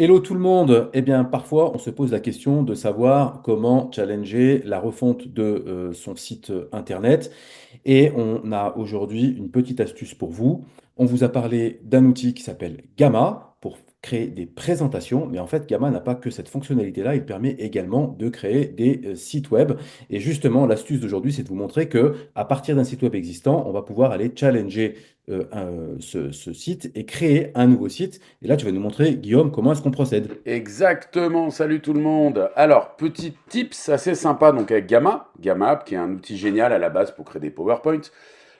Hello tout le monde. Eh bien, parfois, on se pose la question de savoir comment challenger la refonte de son site internet. Et on a aujourd'hui une petite astuce pour vous. On vous a parlé d'un outil qui s'appelle Gamma pour créer des présentations. Mais en fait, Gamma n'a pas que cette fonctionnalité-là. Il permet également de créer des sites web. Et justement, l'astuce d'aujourd'hui, c'est de vous montrer que à partir d'un site web existant, on va pouvoir aller challenger ce site et créer un nouveau site. Et là, tu vas nous montrer, Guillaume, comment est-ce qu'on procède. Exactement, salut tout le monde. Alors, petit tips assez sympa donc avec Gamma, Gamma App qui est un outil génial à la base pour créer des PowerPoint.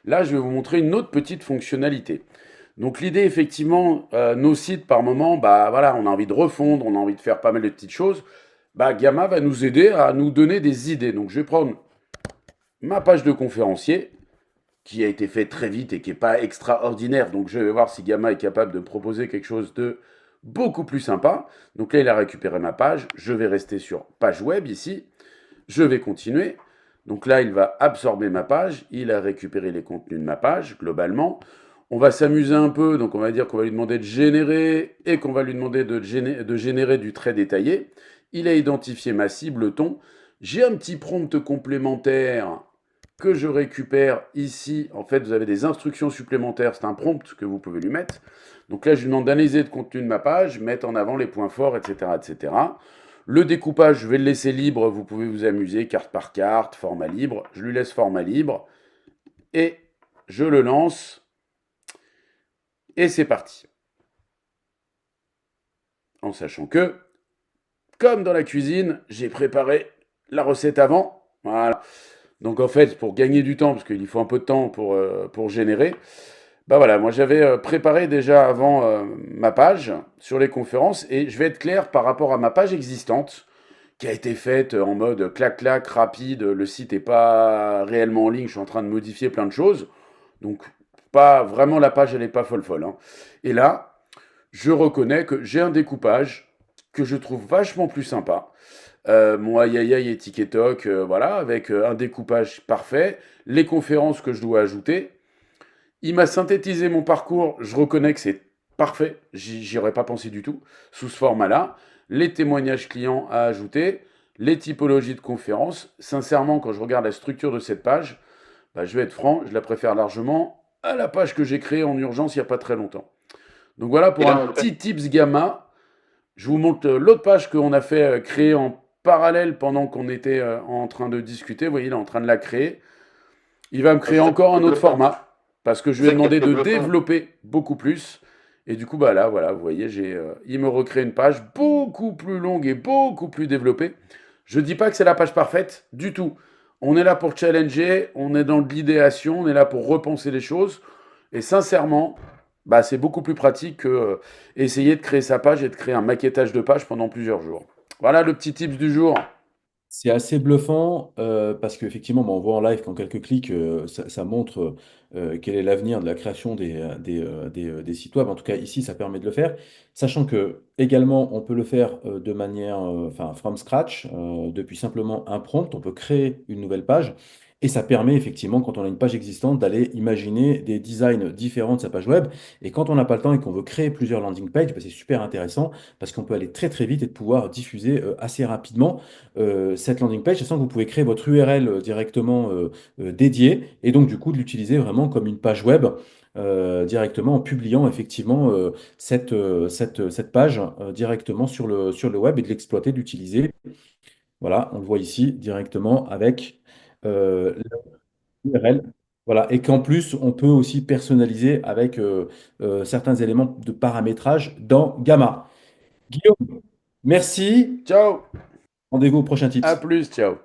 Là, je vais vous montrer une autre petite fonctionnalité. Donc l'idée effectivement, nos sites par moment, bah voilà, on a envie de refondre, on a envie de faire pas mal de petites choses. Bah Gamma va nous aider à nous donner des idées. Donc je vais prendre ma page de conférencier qui a été faite très vite et qui n'est pas extraordinaire. Donc je vais voir si Gamma est capable de me proposer quelque chose de beaucoup plus sympa. Donc là, il a récupéré ma page. Je vais rester sur page web ici. Je vais continuer. Donc là, il va absorber ma page. Il a récupéré les contenus de ma page, globalement. On va s'amuser un peu. Donc on va dire qu'on va lui demander de générer et qu'on va lui demander de générer du trait détaillé. Il a identifié ma cible, le ton. J'ai un petit prompt complémentaire que je récupère ici. En fait, vous avez des instructions supplémentaires. C'est un prompt que vous pouvez lui mettre. Donc là, je lui demande d'analyser le contenu de ma page, mettre en avant les points forts, etc., etc. Le découpage, je vais le laisser libre. Vous pouvez vous amuser, carte par carte, format libre. Je lui laisse format libre. Et je le lance. Et c'est parti. En sachant que, comme dans la cuisine, j'ai préparé la recette avant. Voilà. Donc en fait, pour gagner du temps, parce qu'il faut un peu de temps pour générer, bah voilà, moi j'avais préparé déjà avant ma page sur les conférences et je vais être clair par rapport à ma page existante qui a été faite en mode clac-clac, rapide, le site n'est pas réellement en ligne, je suis en train de modifier plein de choses. Donc pas vraiment la page, elle n'est pas folle hein. Et là, je reconnais que j'ai un découpage que je trouve vachement plus sympa. Mon aïe aïe aïe et TikTok, voilà, avec un découpage parfait, les conférences que je dois ajouter. Il m'a synthétisé mon parcours, je reconnais que c'est parfait, j'y aurais pas pensé du tout, sous ce format-là. Les témoignages clients à ajouter, les typologies de conférences. Sincèrement, quand je regarde la structure de cette page, bah, je vais être franc, je la préfère largement à la page que j'ai créée en urgence il n'y a pas très longtemps. Donc voilà pour un petit tips gamma. Je vous montre l'autre page qu'on a fait créer en parallèle pendant qu'on était en train de discuter. Vous voyez, il est en train de la créer. Il va me créer encore un autre format parce que je lui ai demandé de développer beaucoup plus. Et du coup, bah là, voilà, vous voyez, il me recrée une page beaucoup plus longue et beaucoup plus développée. Je ne dis pas que c'est la page parfaite du tout. On est là pour challenger, on est dans de l'idéation, on est là pour repenser les choses. Et sincèrement, bah, c'est beaucoup plus pratique que essayer de créer sa page et de créer un maquettage de page pendant plusieurs jours. Voilà le petit tips du jour. C'est assez bluffant parce qu'effectivement, on voit en live qu'en quelques clics, ça montre quel est l'avenir de la création des sites web. En tout cas, ici, ça permet de le faire. Sachant que également, on peut le faire de manière, enfin, from scratch, depuis simplement un prompt. On peut créer une nouvelle page. Et ça permet effectivement, quand on a une page existante, d'aller imaginer des designs différents de sa page web. Et quand on n'a pas le temps et qu'on veut créer plusieurs landing pages, bah, c'est super intéressant parce qu'on peut aller très très vite et de pouvoir diffuser assez rapidement cette landing page, sachant que vous pouvez créer votre URL directement dédiée et donc du coup de l'utiliser vraiment comme une page web directement en publiant effectivement cette page directement sur le web et de l'exploiter, de l'utiliser. Voilà, on le voit ici directement avec l'URL. Voilà, et qu'en plus, on peut aussi personnaliser avec certains éléments de paramétrage dans Gamma. Guillaume, merci. Ciao, Rendez-vous au prochain à tips. plus, ciao.